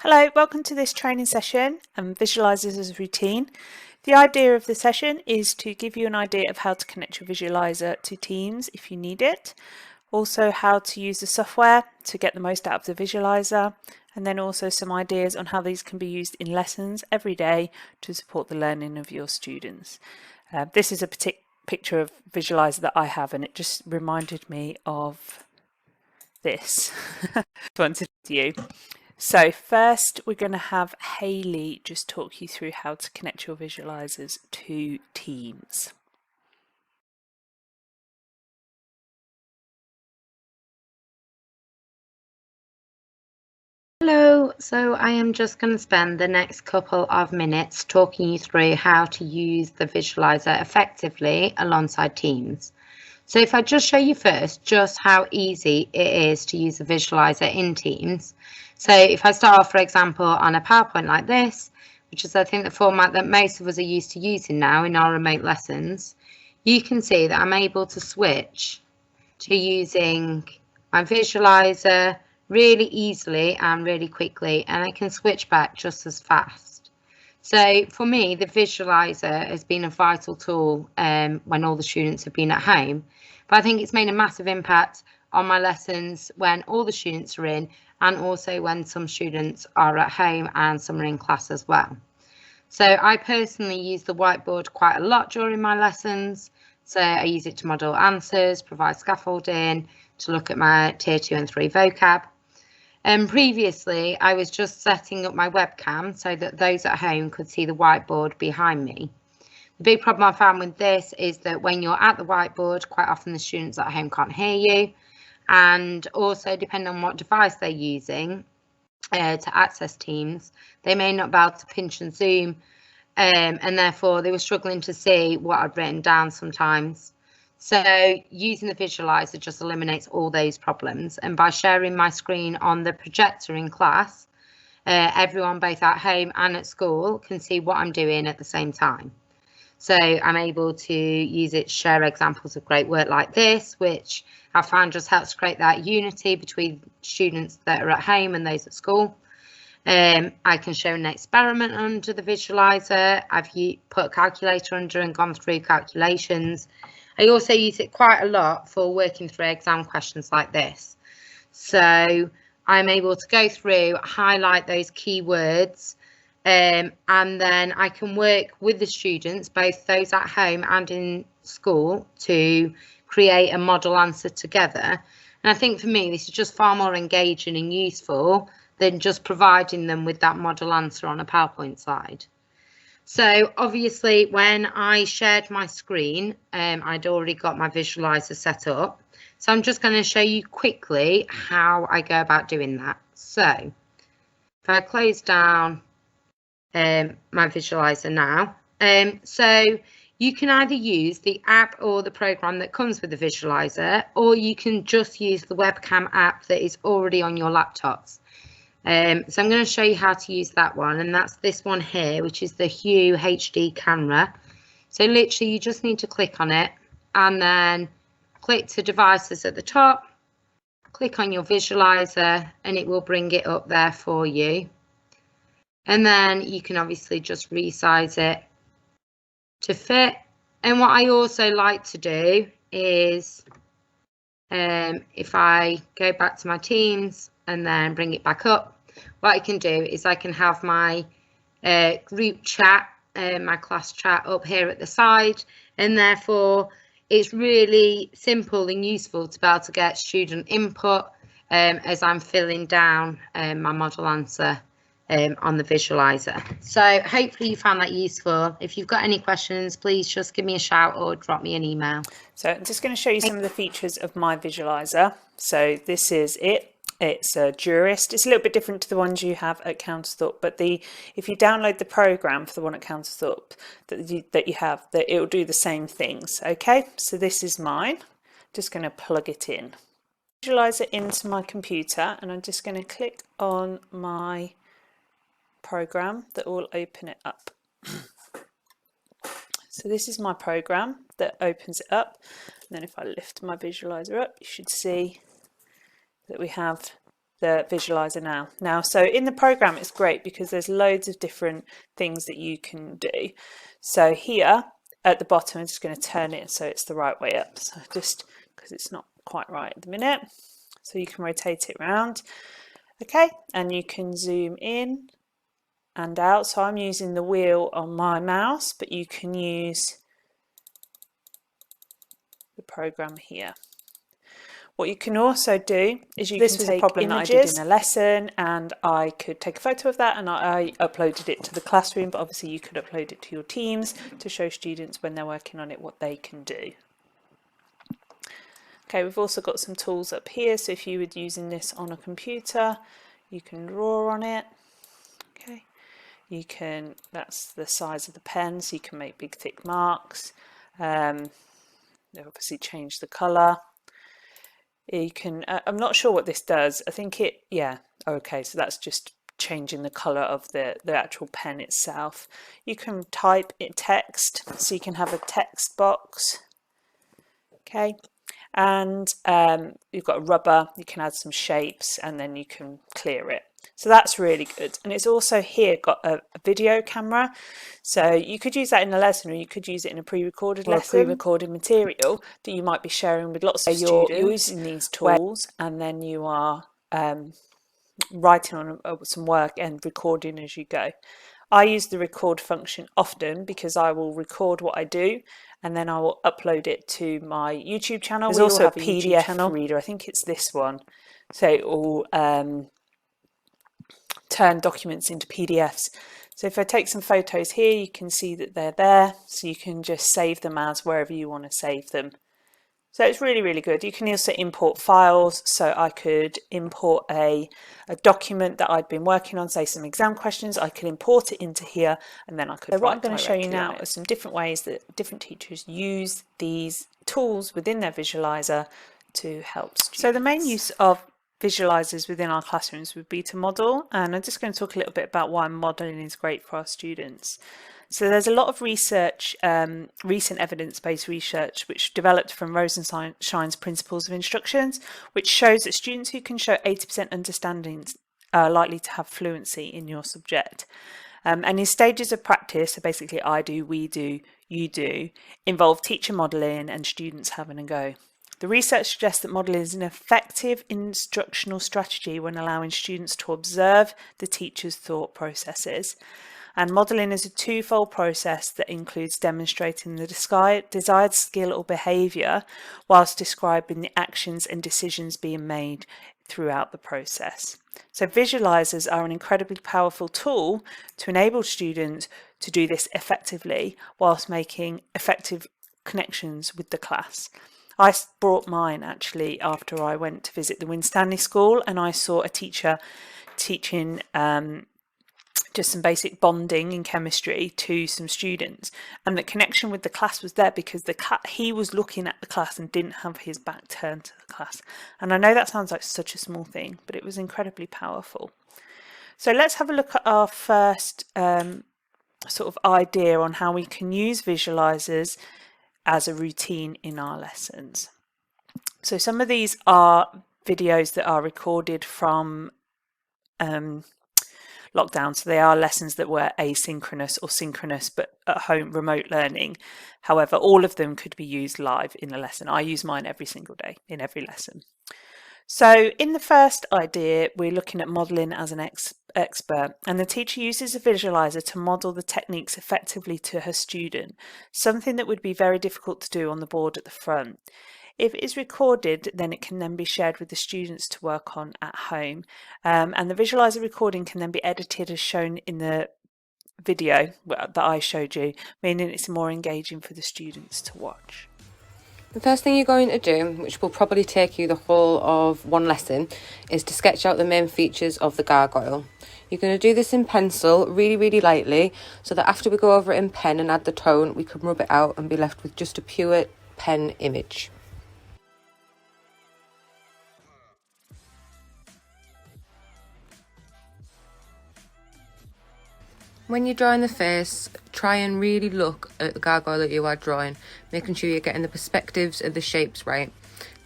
Hello, welcome to this training session and Visualisers as a routine. The idea of the session is to give you an idea of how to connect your visualizer to Teams if you need it, also how to use the software to get the most out of the visualizer, and then also some ideas on how these can be used in lessons every day to support the learning of your students. This is a picture of visualizer that I have, and it just reminded me of this. Wanted to you. So first we're going to have Hayley just talk you through how to connect your visualizers to Teams. Hello, so I am just going to spend the next couple of minutes talking you through how to use the visualizer effectively alongside Teams. So if I just show you first just how easy it is to use the visualizer in Teams. So if I start off, for example, on a PowerPoint like this, which is I think the format that most of us are used to using now in our remote lessons, you can see that I'm able to switch to using my visualizer really easily and really quickly, and I can switch back just as fast. So for me, the visualizer has been a vital tool when all the students have been at home, but I think it's made a massive impact on my lessons when all the students are in, and also when some students are at home and some are in class as well. So I personally use the whiteboard quite a lot during my lessons. So I use it to model answers, provide scaffolding, to look at my tier 2 and 3 vocab. And previously, I was just setting up my webcam so that those at home could see the whiteboard behind me. The big problem I found with this is that when you're at the whiteboard, quite often the students at home can't hear you. And also, depending on what device they're using to access Teams, they may not be able to pinch and zoom, and therefore they were struggling to see what I'd written down sometimes. So using the visualizer just eliminates all those problems, and by sharing my screen on the projector in class, everyone both at home and at school can see what I'm doing at the same time. So I'm able to use it to share examples of great work like this, which I found just helps create that unity between students that are at home and those at school. I can show an experiment under the visualizer. I've put a calculator under and gone through calculations. I also use it quite a lot for working through exam questions like this. So I'm able to go through, highlight those keywords, and then I can work with the students, both those at home and in school, to create a model answer together. And I think for me, this is just far more engaging and useful than just providing them with that model answer on a PowerPoint slide. So obviously, when I shared my screen, I'd already got my visualizer set up. So I'm just going to show you quickly how I go about doing that. So if I close down my visualizer now, so you can either use the app or the program that comes with the visualizer, or you can just use the webcam app that is already on your laptops. So I'm going to show you how to use that one, and that's this one here, which is the Hue HD camera. So literally you just need to click on it and then click to devices at the top, click on your visualizer, and it will bring it up there for you. And then you can obviously just resize it to fit. And what I also like to do is if I go back to my Teams and then bring it back up, what I can do is I can have my group chat, my class chat up here at the side, and therefore it's really simple and useful to be able to get student input as I'm filling down my model answer on the visualizer. So hopefully you found that useful. If you've got any questions, please just give me a shout or drop me an email. So I'm just going to show you some of the features of my visualizer. So this is it. It's a jurist. It's a little bit different to the ones you have at Counterthought, but if you download the program for the one at Counterthought that you have, that it will do the same things. Okay, so this is mine. Just going to plug it in. Visualizer into my computer, and I'm just going to click on my program that will open it up. So this is my program that opens it up, and then if I lift my visualizer up, you should see that we have the visualizer now. So in the program, it's great because there's loads of different things that you can do. So here at the bottom, I'm just going to turn it so it's the right way up. So just because it's not quite right at the minute. So you can rotate it around. Okay, and you can zoom in and out. So I'm using the wheel on my mouse, but you can use the program here. What you can also do is you can take a problem images that I did in a lesson, and I could take a photo of that and I uploaded it to the classroom, but obviously you could upload it to your teams to show students when they're working on it what they can do. Okay, we've also got some tools up here, so if you were using this on a computer, you can draw on it. Okay, you can, that's the size of the pen, so you can make big thick marks. They obviously change the colour. You can, I'm not sure what this does. I think it, yeah, okay, so that's just changing the colour of the actual pen itself. You can type in text, so you can have a text box. Okay, and you've got a rubber, you can add some shapes and then you can clear it. So that's really good. And it's also here got a video camera. So you could use that in a lesson, or you could use it in a pre-recorded lesson, pre-recorded material that you might be sharing with lots of students. You're using these tools and then you are writing on some work and recording as you go. I use the record function often because I will record what I do and then I will upload it to my YouTube channel. There's also a PDF reader, I think it's this one. So it will turn documents into PDFs. So if I take some photos here, you can see that they're there. So you can just save them as wherever you want to save them. So it's really, really good. You can also import files. So I could import a document that I'd been working on, say some exam questions. I could import it into here and then I could. So what I'm going to show you now are some different ways that different teachers use these tools within their visualizer to help students. So the main use of visualizers within our classrooms would be to model, and I'm just going to talk a little bit about why modeling is great for our students. So there's a lot of research, recent evidence-based research, which developed from Rosenshine's Principles of Instructions, which shows that students who can show 80% understanding are likely to have fluency in your subject. And in stages of practice, so basically I do, we do, you do, involve teacher modelling and students having a go. The research suggests that modelling is an effective instructional strategy when allowing students to observe the teacher's thought processes. And modelling is a twofold process that includes demonstrating the desired skill or behaviour whilst describing the actions and decisions being made throughout the process. So visualisers are an incredibly powerful tool to enable students to do this effectively whilst making effective connections with the class. I brought mine actually after I went to visit the Winstanley School, and I saw a teacher teaching just some basic bonding in chemistry to some students, and the connection with the class was there because he was looking at the class and didn't have his back turned to the class. And I know that sounds like such a small thing, but it was incredibly powerful. So let's have a look at our first sort of idea on how we can use visualizers as a routine in our lessons. So some of these are videos that are recorded from lockdown, so they are lessons that were asynchronous or synchronous but at home remote learning. However, all of them could be used live in a lesson. I use mine every single day in every lesson. So in the first idea, we're looking at modelling as an expert, and the teacher uses a visualizer to model the techniques effectively to her student, something that would be very difficult to do on the board at the front. If it is recorded, then it can then be shared with the students to work on at home, and the visualizer recording can then be edited as shown in the video that I showed you, meaning it's more engaging for the students to watch. The first thing you're going to do, which will probably take you the whole of one lesson, is to sketch out the main features of the gargoyle. You're going to do this in pencil, really, really lightly, so that after we go over it in pen and add the tone, we can rub it out and be left with just a pure pen image. When you're drawing the face, try and really look at the gargoyle that you are drawing, making sure you're getting the perspectives of the shapes right.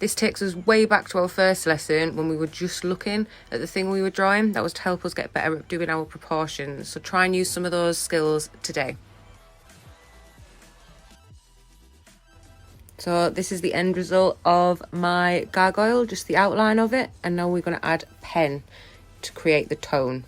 This takes us way back to our first lesson when we were just looking at the thing we were drawing. That was to help us get better at doing our proportions. So try and use some of those skills today. So this is the end result of my gargoyle, just the outline of it. And now we're going to add pen to create the tone.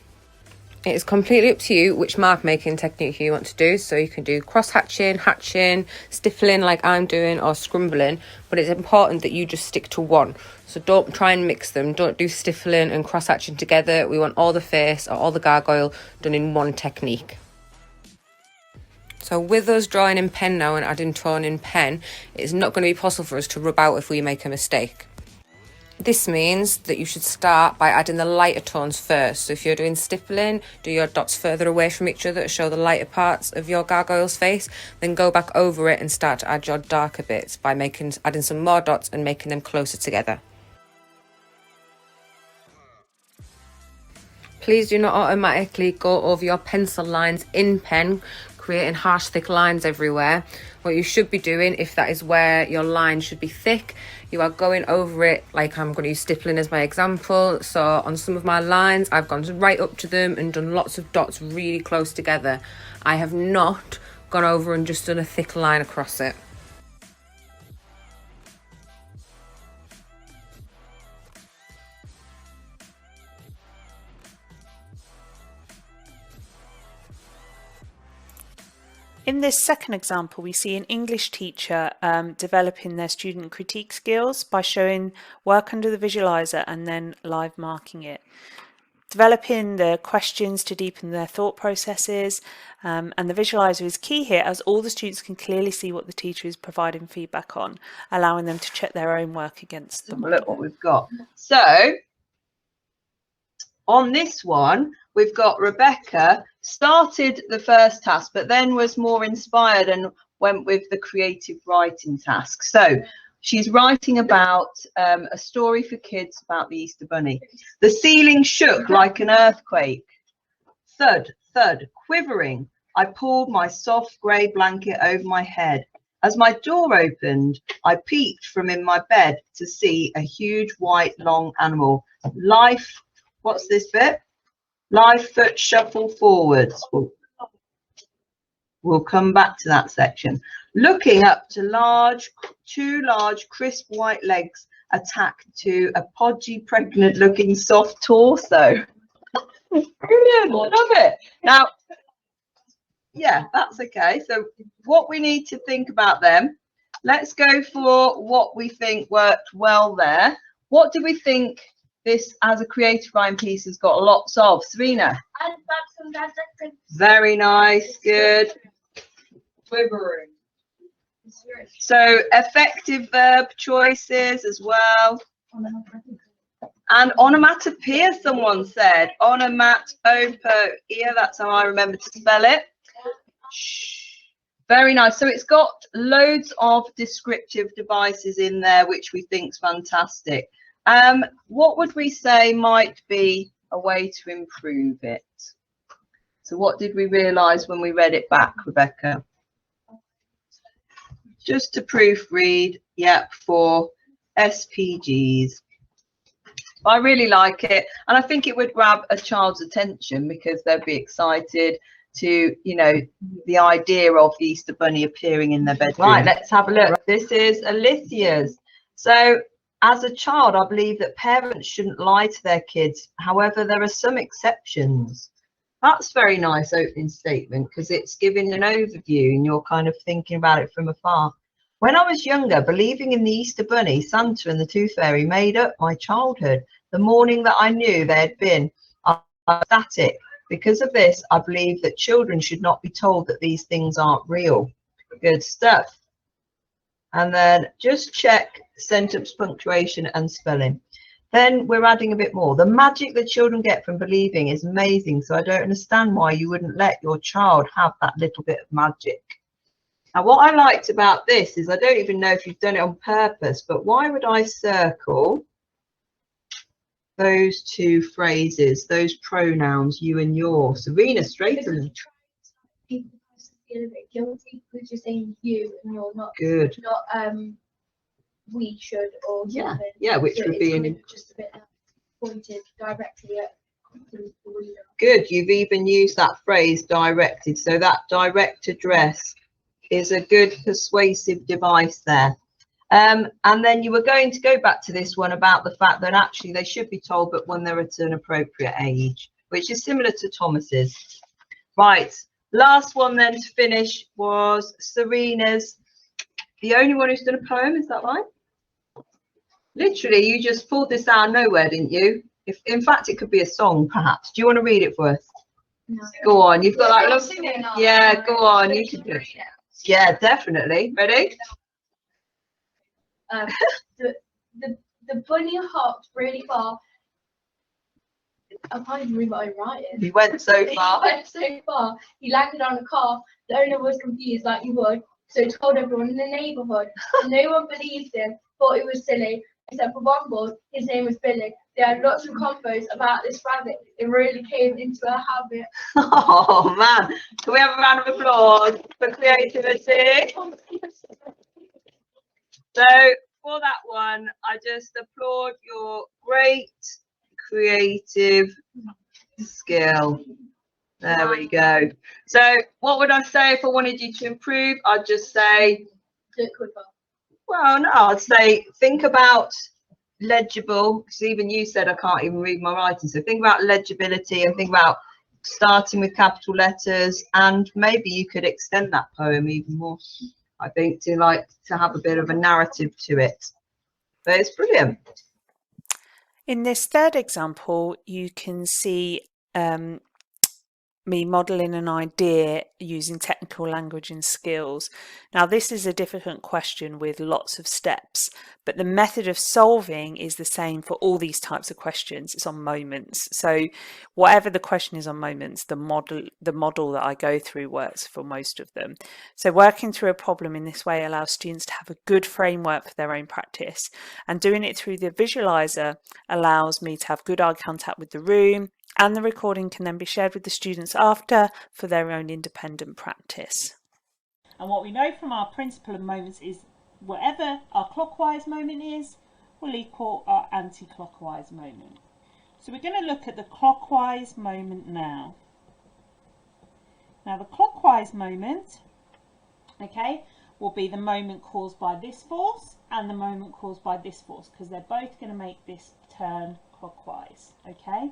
It is completely up to you which mark making technique you want to do. So you can do cross hatching, stiffling like I'm doing, or scrumbling, but it's important that you just stick to one. So don't try and mix them. Don't do stiffling and cross hatching together. We want all the face or all the gargoyle done in one technique. So with us drawing in pen now and adding tone in pen, it's not going to be possible for us to rub out if we make a mistake. This means that you should start by adding the lighter tones first. So if you're doing stippling, do your dots further away from each other to show the lighter parts of your gargoyle's face. Then go back over it and start to add your darker bits by adding some more dots and making them closer together. Please do not automatically go over your pencil lines in pen, creating harsh thick lines everywhere. What you should be doing, if that is where your line should be thick, you are going over it, like I'm going to use stippling as my example. So on some of my lines, I've gone right up to them and done lots of dots really close together. I have not gone over and just done a thick line across it. In this second example, we see an English teacher developing their student critique skills by showing work under the visualizer and then live marking it. Developing the questions to deepen their thought processes, and the visualizer is key here as all the students can clearly see what the teacher is providing feedback on, allowing them to check their own work against them. Look what we've got. So on this one, we've got Rebecca started the first task, but then was more inspired and went with the creative writing task. So she's writing about a story for kids about the Easter Bunny. The ceiling shook like an earthquake. Thud, thud, quivering. I pulled my soft grey blanket over my head. As my door opened, I peeked from in my bed to see a huge white long animal. Life, what's this bit? Live foot shuffle forwards. We'll come back to that section. Looking up to two large crisp white legs attached to a podgy, pregnant looking soft torso. Brilliant, love it. Now, yeah, that's okay. So what we need to think about them, let's go for what we think worked well there. What do we think this as a creative writing piece has got lots of? Serena? Very nice, good. Quivering. So effective verb choices as well. And onomatopoeia, someone said. Onomatopoeia, that's how I remember to spell it. Very nice. So it's got loads of descriptive devices in there, which we think is fantastic. What would we say might be a way to improve it? So what did we realise when we read it back, Rebecca? Just to proofread, yep, for SPGs. I really like it, and I think it would grab a child's attention because they'd be excited to, you know, the idea of the Easter Bunny appearing in their bedroom. Right, let's have a look. This is Alicia's. So as a child, I believe that parents shouldn't lie to their kids. However, there are some exceptions. That's very nice opening statement because it's giving an overview and you're kind of thinking about it from afar. When I was younger, believing in the Easter Bunny, Santa and the Tooth Fairy made up my childhood. The morning that I knew they had been, I was ecstatic. Because of this, I believe that children should not be told that these things aren't real. Good stuff. And then just check sentence punctuation and spelling. Then we're adding a bit more. The magic that children get from believing is amazing. So I don't understand why you wouldn't let your child have that little bit of magic. Now, what I liked about this is I don't even know if you've done it on purpose, but why would I circle those two phrases, those pronouns, you and your? Serena, straighten. People feel a bit guilty because you're saying you and you're not. Good. Not we should or something. Yeah, which would be just a bit pointed directly at the reader. Good, you've even used that phrase directed, so that direct address is a good persuasive device there. And then you were going to go back to this one about the fact that actually they should be told, but when they're at an appropriate age, which is similar to Thomas's. Right, last one then to finish was Serena's. The only one who's done a poem, is that right? Literally, you just pulled this out of nowhere, didn't you? If in fact it could be a song, perhaps. Do you want to read it for us? No. Go on, you've got like yeah, go on, you can do it. Yeah, definitely. Ready? The bunny hopped really far. I can't even read what I'm writing. He went so far. He went so far. He landed on a car. The owner was confused, like you would, so he told everyone in the neighbourhood. No one believed him, thought it was silly, except for one boy. His name was Billy. They had lots of convos about this rabbit. It really came into a habit. Oh man! Can we have a round of applause for creativity? So for that one, I just applaud your great creative skill. There we go. So what would I say if I wanted you to improve? I'd just say, Do it quicker. well, no, I'd say think about legible, because even you said I can't even read my writing. So think about legibility and think about starting with capital letters, and maybe you could extend that poem even more, I think, to have a bit of a narrative to it. But it's brilliant. In this third example, you can see me modelling an idea using technical language and skills. Now, this is a difficult question with lots of steps, but the method of solving is the same for all these types of questions. It's on moments. So whatever the question is on moments, the model that I go through works for most of them. So working through a problem in this way allows students to have a good framework for their own practice, and doing it through the visualizer allows me to have good eye contact with the room, and the recording can then be shared with the students after for their own independent practice. And what we know from our principle of moments is whatever our clockwise moment is will equal our anti-clockwise moment. So we're going to look at the clockwise moment now. Now the clockwise moment, okay, will be the moment caused by this force and the moment caused by this force, because they're both going to make this turn clockwise, okay?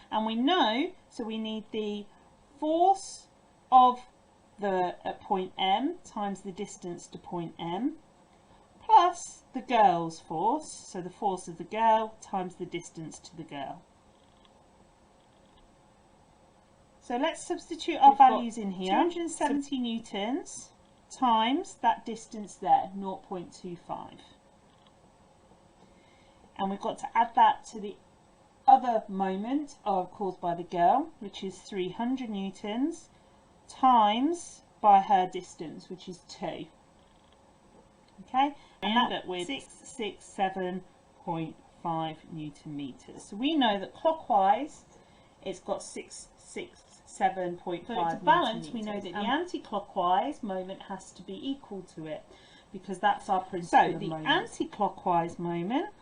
And we know, so we need the force of the at point M times the distance to point M plus the girl's force, so the force of the girl times the distance to the girl. So let's substitute our values in here. 270 newtons times that distance there, 0.25. And we've got to add that to the other moment caused by the girl, which is 300 newtons times by her distance, which is 2. Okay, and that with 667.5 newton meters. So we know that clockwise it's got 667.5. So to balance, we know that the anti-clockwise moment has to be equal to it, because that's our principle. So the anti-clockwise moment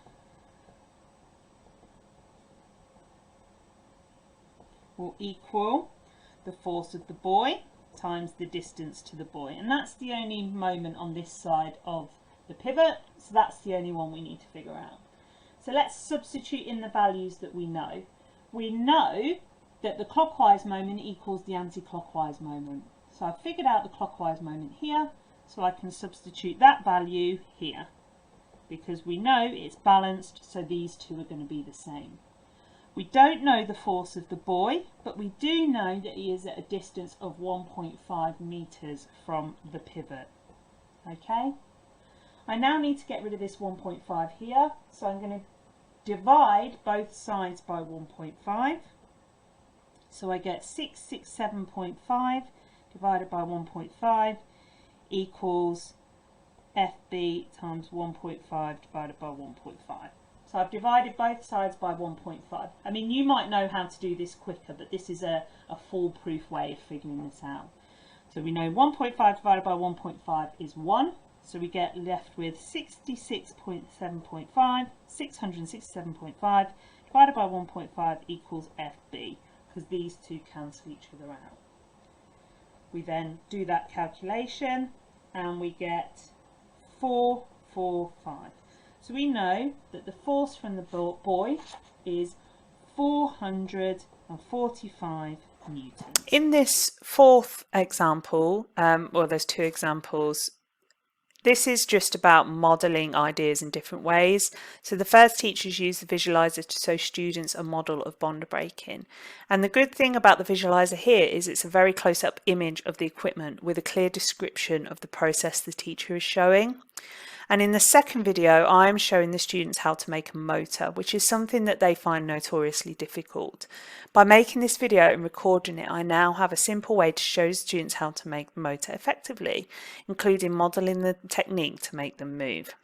will equal the force of the boy times the distance to the boy, and that's the only moment on this side of the pivot, so that's the only one we need to figure out. So let's substitute in the values that we know. We know that the clockwise moment equals the anti-clockwise moment, so I've figured out the clockwise moment here, so I can substitute that value here, because we know it's balanced, so these two are going to be the same. We don't know the force of the boy, but we do know that he is at a distance of 1.5 meters from the pivot. Okay, I now need to get rid of this 1.5 here, so I'm going to divide both sides by 1.5. So I get 667.5 divided by 1.5 equals FB times 1.5 divided by 1.5. So I've divided both sides by 1.5. I mean, you might know how to do this quicker, but this is a foolproof way of figuring this out. So we know 1.5 divided by 1.5 is 1. So we get left with 66.7.5, 667.5 divided by 1.5 equals FB, because these two cancel each other out. We then do that calculation and we get 445. So we know that the force from the boy is 445 newtons. In this fourth example, well, there's two examples. This is just about modelling ideas in different ways. So the first teachers use the visualizer to show students a model of bond breaking. And the good thing about the visualizer here is it's a very close-up image of the equipment with a clear description of the process the teacher is showing. And in the second video, I'm showing the students how to make a motor, which is something that they find notoriously difficult. By making this video and recording it, I now have a simple way to show students how to make the motor effectively, including modelling the technique to make them move.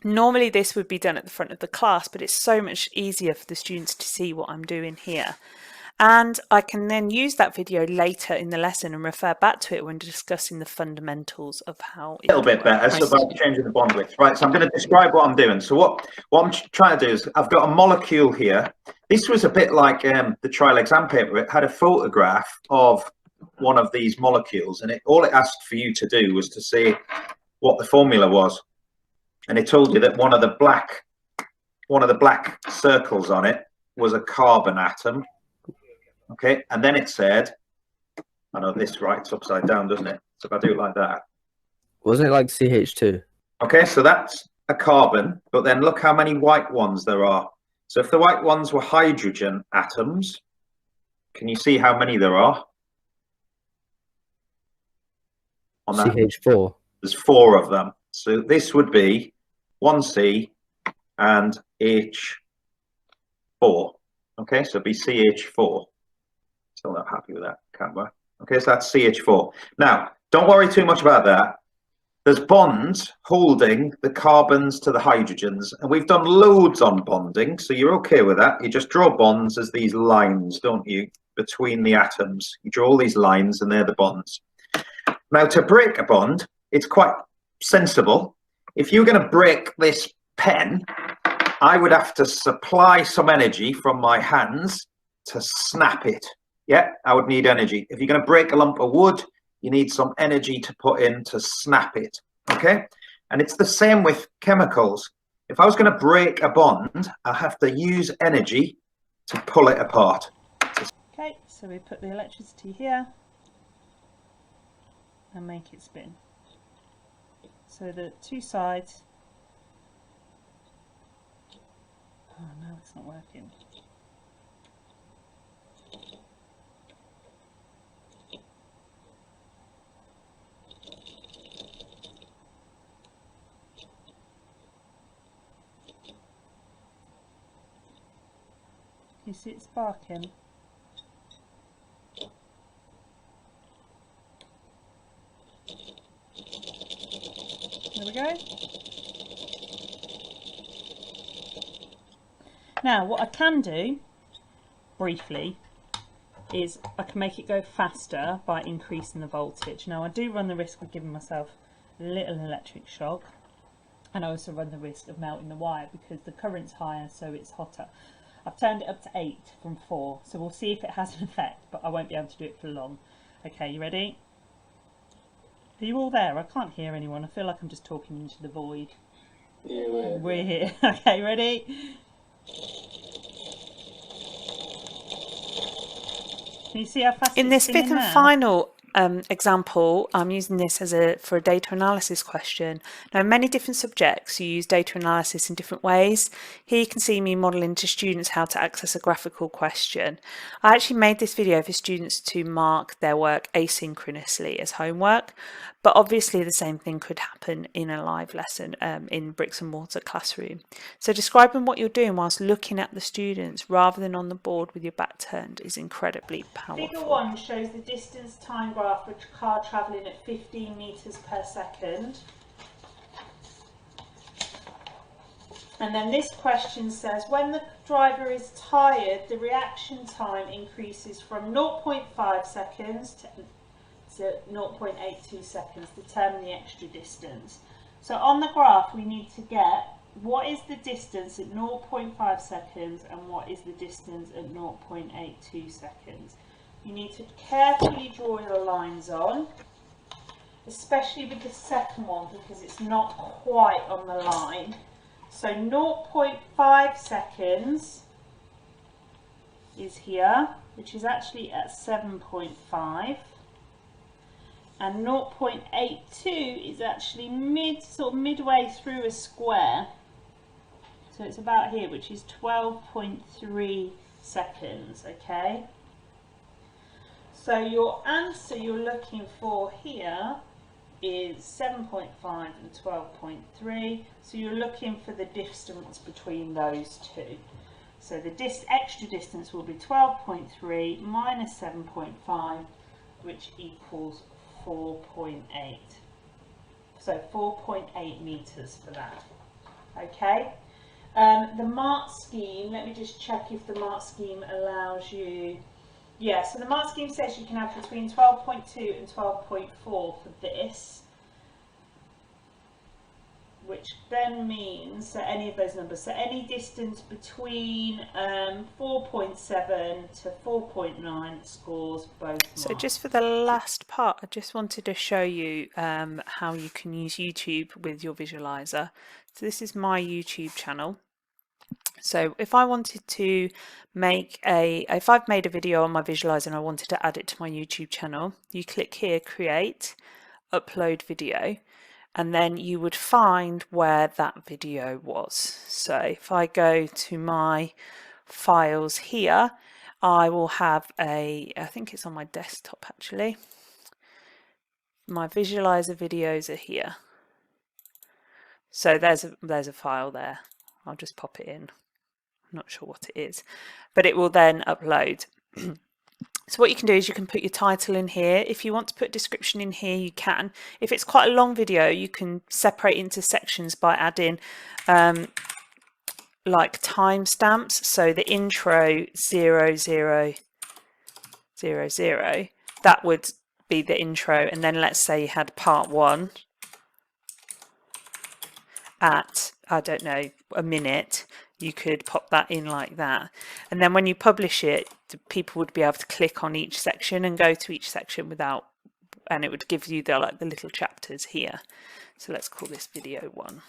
Normally this would be done at the front of the class, but it's so much easier for the students to see what I'm doing here. And I can then use that video later in the lesson and refer back to it when discussing the fundamentals of how it a little bit better. So about changing the bond width, right? So I'm going to describe what I'm doing. So what I'm trying to do is I've got a molecule here. This was a bit like the trial exam paper. It had a photograph of one of these molecules, and all it asked for you to do was to say what the formula was, and it told you that one of the black circles on it was a carbon atom. Okay, and then it said, I know this writes upside down, doesn't it? So if I do it like that. Wasn't it like CH2? Okay, so that's a carbon, but then look how many white ones there are. So if the white ones were hydrogen atoms, can you see how many there are? On that? CH4. There's 4 of them. So this would be 1C and H4. Okay, so it'd be CH4. Still not happy with that, can't we? Okay, so that's CH4. Now, don't worry too much about that. There's bonds holding the carbons to the hydrogens, and we've done loads on bonding, so you're okay with that. You just draw bonds as these lines, don't you, between the atoms. You draw all these lines, and they're the bonds. Now, to break a bond, it's quite sensible. If you're going to break this pen, I would have to supply some energy from my hands to snap it. Yeah, I would need energy. If you're going to break a lump of wood, you need some energy to put in to snap it. Okay, and it's the same with chemicals. If I was going to break a bond, I have to use energy to pull it apart. Okay, so we put the electricity here and make it spin. So the two sides. Oh no, it's not working. You see it sparking? There we go. Now what I can do, briefly, is I can make it go faster by increasing the voltage. Now I do run the risk of giving myself a little electric shock, and I also run the risk of melting the wire because the current's higher, so it's hotter. I've turned it up to 8 from 4, so we'll see if it has an effect, but I won't be able to do it for long. Okay, you ready? Are you all there? I can't hear anyone. I feel like I'm just talking into the void. Yeah, we're here. Okay, ready? Can you see how fast in it's this fifth and now? final example, I'm using this as for a data analysis question. Now, in many different subjects, you use data analysis in different ways. Here you can see me modelling to students how to access a graphical question. I actually made this video for students to mark their work asynchronously as homework, but obviously the same thing could happen in a live lesson in bricks and mortar classroom. So describing what you're doing whilst looking at the students rather than on the board with your back turned is incredibly powerful. Figure 1 shows the distance time graph for a car travelling at 15 metres per second. And then this question says, when the driver is tired, the reaction time increases from 0.5 seconds to to 0.82 seconds, determine the extra distance. So on the graph we need to get what is the distance at 0.5 seconds and what is the distance at 0.82 seconds. You need to carefully draw your lines on, especially with the second one because it's not quite on the line. So 0.5 seconds is here, which is actually at 7.5, and 0.82 is actually midway through a square, so it's about here, which is 12.3 seconds. Okay, so your answer you're looking for here is 7.5 and 12.3, so you're looking for the distance between those two. So the extra distance will be 12.3 minus 7.5, which equals 4.8. So 4.8 meters for that. Okay. The mark scheme, let me just check if the mark scheme allows you. Yeah, so the mark scheme says you can have between 12.2 and 12.4 for this, which then means, so any of those numbers, so any distance between 4.7 to 4.9 scores both marks. So just for the last part, I just wanted to show you how you can use YouTube with your visualizer. So this is my YouTube channel. So if I wanted to if I've made a video on my visualizer and I wanted to add it to my YouTube channel, you click here, create, upload video, and then you would find where that video was. So if I go to my files here, I will have I think it's on my desktop actually. My visualizer videos are here. So there's a file there. I'll just pop it in. I'm not sure what it is, but it will then upload. So what you can do is you can put your title in here. If you want to put a description in here, you can. If it's quite a long video, you can separate into sections by adding like timestamps. So the intro 0000, that would be the intro, and then let's say you had part 1 at, I don't know, a minute, you could pop that in like that, and then when you publish it, people would be able to click on each section and go to each section without, and it would give you the little chapters here. So let's call this video 1.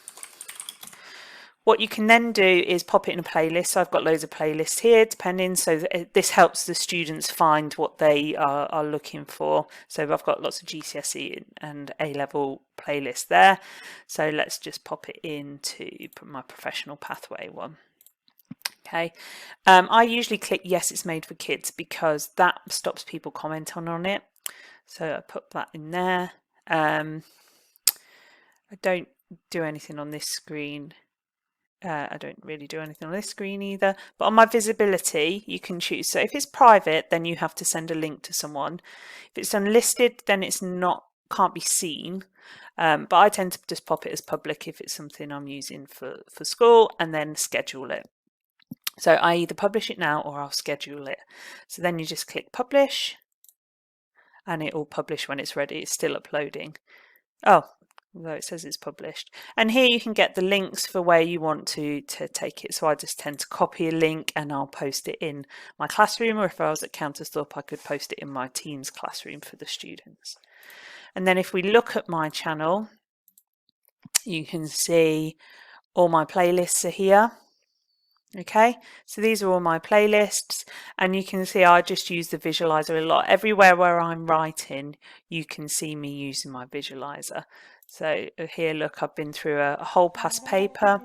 What you can then do is pop it in a playlist. So I've got loads of playlists here, depending. So this helps the students find what they are looking for. So I've got lots of GCSE and A-level playlists there. So let's just pop it into my professional pathway one. Okay. I usually click yes, it's made for kids, because that stops people commenting on it. So I put that in there. I don't do anything on this screen. I don't really do anything on this screen either, but on my visibility you can choose. So if it's private, then you have to send a link to someone. If it's unlisted, then it's can't be seen, but I tend to just pop it as public if it's something I'm using for school, and then schedule it. So I either publish it now or I'll schedule it. So then you just click publish and it will publish when it's ready. It's still uploading. Oh, although it says it's published. And here you can get the links for where you want to take it. So I just tend to copy a link and I'll post it in my classroom, or if I was at Counterstop, I could post it in my Teams classroom for the students. And then if we look at my channel, you can see all my playlists are here. Okay, so these are all my playlists, and you can see I just use the visualizer a lot. Everywhere where I'm writing, you can see me using my visualizer. So here, look, I've been through a whole past paper,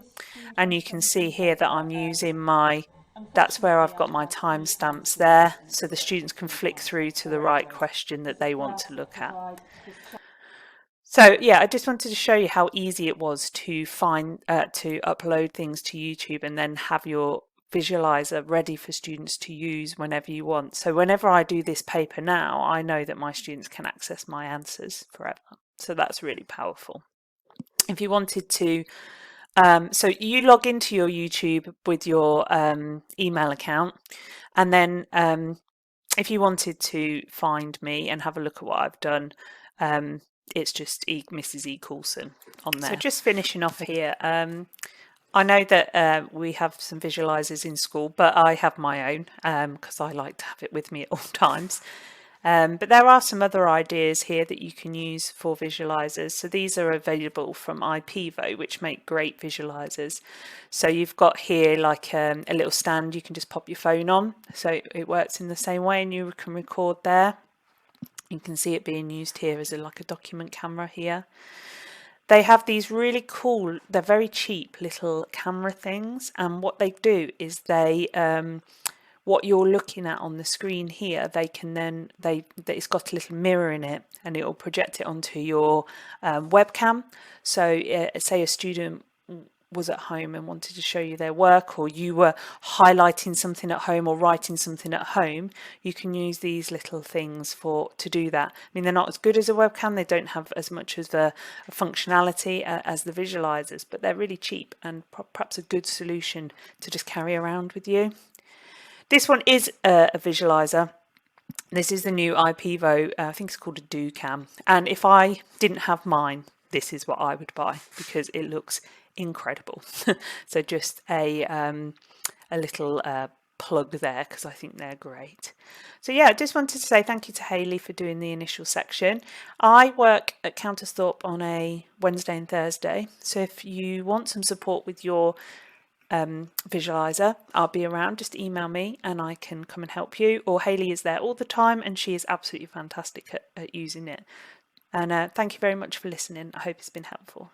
and you can see here that I'm using that's where I've got my timestamps there, so the students can flick through to the right question that they want to look at. So yeah, I just wanted to show you how easy it was to upload things to YouTube and then have your visualizer ready for students to use whenever you want. So whenever I do this paper now, I know that my students can access my answers forever. So that's really powerful. If you wanted to, so you log into your YouTube with your email account, and then if you wanted to find me and have a look at what I've done, it's just Mrs. E. Coulson on there. So just finishing off here, I know that we have some visualizers in school, but I have my own because I like to have it with me at all times. But there are some other ideas here that you can use for visualizers. So these are available from IPvo, which make great visualizers. So you've got here like a little stand you can just pop your phone on. So it works in the same way, and you can record there. You can see it being used here as like a document camera here. They have these really cool, they're very cheap little camera things, and what they do is they what you're looking at on the screen here, they can then it's got a little mirror in it, and it will project it onto your webcam. So say a student was at home and wanted to show you their work, or you were highlighting something at home or writing something at home, you can use these little things to do that. I mean, they're not as good as a webcam, they don't have as much as the functionality as the visualizers, but they're really cheap and perhaps a good solution to just carry around with you. This one is a visualizer. This is the new IPvo, I think it's called a DoCam. And if I didn't have mine, this is what I would buy because it looks incredible. So just a little plug there because I think they're great. So yeah, I just wanted to say thank you to Hayley for doing the initial section. I work at Countersthorpe on a Wednesday and Thursday. So if you want some support with your visualizer, I'll be around. Just email me and I can come and help you. Or Hayley is there all the time and she is absolutely fantastic at using it. And thank you very much for listening. I hope it's been helpful.